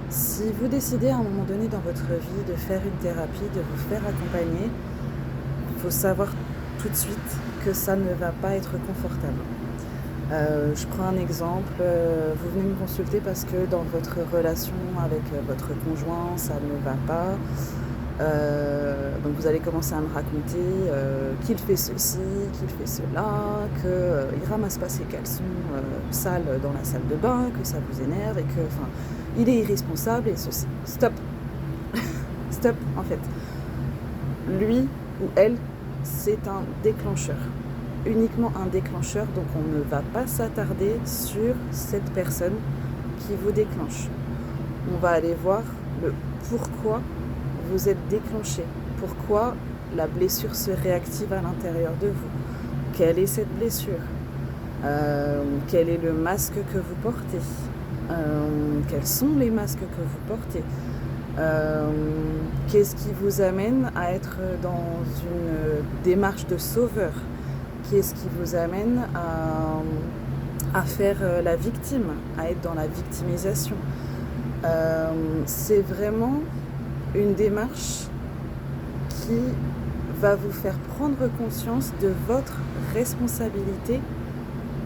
Si vous décidez à un moment donné dans votre vie de faire une thérapie, de vous faire accompagner, il faut savoir tout de suite que ça ne va pas être confortable. Je prends un exemple, vous venez me consulter parce que dans votre relation avec votre conjoint, ça ne va pas. Donc vous allez commencer à me raconter qu'il fait ceci, qu'il fait cela, qu'il ramasse pas ses caleçons sales dans la salle de bain, que ça vous énerve et que, enfin, il est irresponsable et ceci. Stop, stop en fait. Lui ou elle, c'est un déclencheur. Uniquement un déclencheur, donc on ne va pas s'attarder sur cette personne qui vous déclenche. On va aller voir le pourquoi vous êtes déclenché, pourquoi la blessure se réactive à l'intérieur de vous, quelle est cette blessure, quel est le masque que vous portez, quels sont les masques que vous portez, qu'est-ce qui vous amène à être dans une démarche de sauveur, qu'est-ce qui vous amène à faire la victime, à être dans la victimisation. C'est vraiment une démarche qui va vous faire prendre conscience de votre responsabilité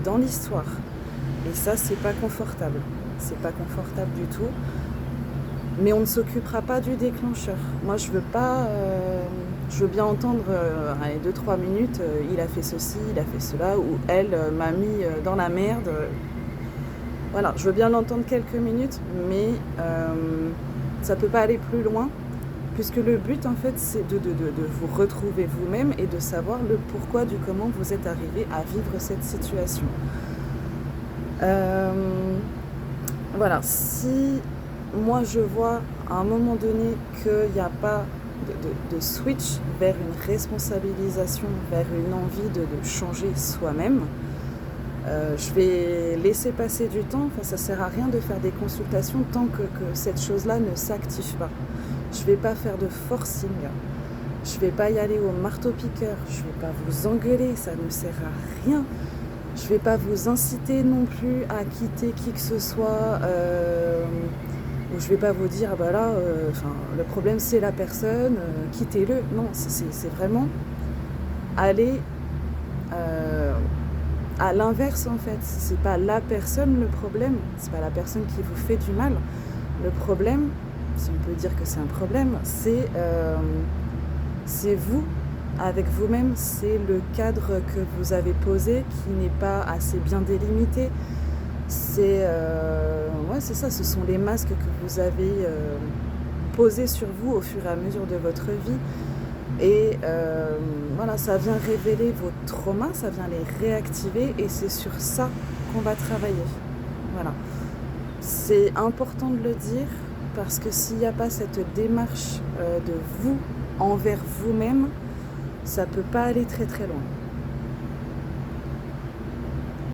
dans l'histoire. Et ça, c'est pas confortable. C'est pas confortable du tout. Mais on ne s'occupera pas du déclencheur. Moi, je veux pas... je veux bien entendre, allez, 2-3 minutes, il a fait ceci, il a fait cela, ou elle m'a mis dans la merde. Voilà, je veux bien l'entendre quelques minutes, mais ça peut pas aller plus loin, puisque le but, en fait, c'est de vous retrouver vous-même et de savoir le pourquoi du comment vous êtes arrivé à vivre cette situation. Voilà, si moi je vois à un moment donné qu'il n'y a pas de switch vers une responsabilisation, vers une envie de changer soi-même, je vais laisser passer du temps. Enfin, ça sert à rien de faire des consultations tant que cette chose-là ne s'active pas. Je vais pas faire de forcing, je vais pas y aller au marteau-piqueur, je vais pas vous engueuler, ça ne sert à rien. Je vais pas vous inciter non plus à quitter qui que ce soit, ou je vais pas vous dire, ah bah là, le problème c'est la personne, quittez-le. Non, c'est vraiment aller à l'inverse en fait. C'est pas la personne le problème, c'est pas la personne qui vous fait du mal. Le problème, si on peut dire que c'est un problème, c'est vous avec vous-même, c'est le cadre que vous avez posé qui n'est pas assez bien délimité. C'est ça, ce sont les masques que vous avez posés sur vous au fur et à mesure de votre vie. Et voilà, ça vient révéler vos traumas, ça vient les réactiver et c'est sur ça qu'on va travailler. Voilà. C'est important de le dire parce que s'il n'y a pas cette démarche de vous envers vous-même, ça peut pas aller très très loin.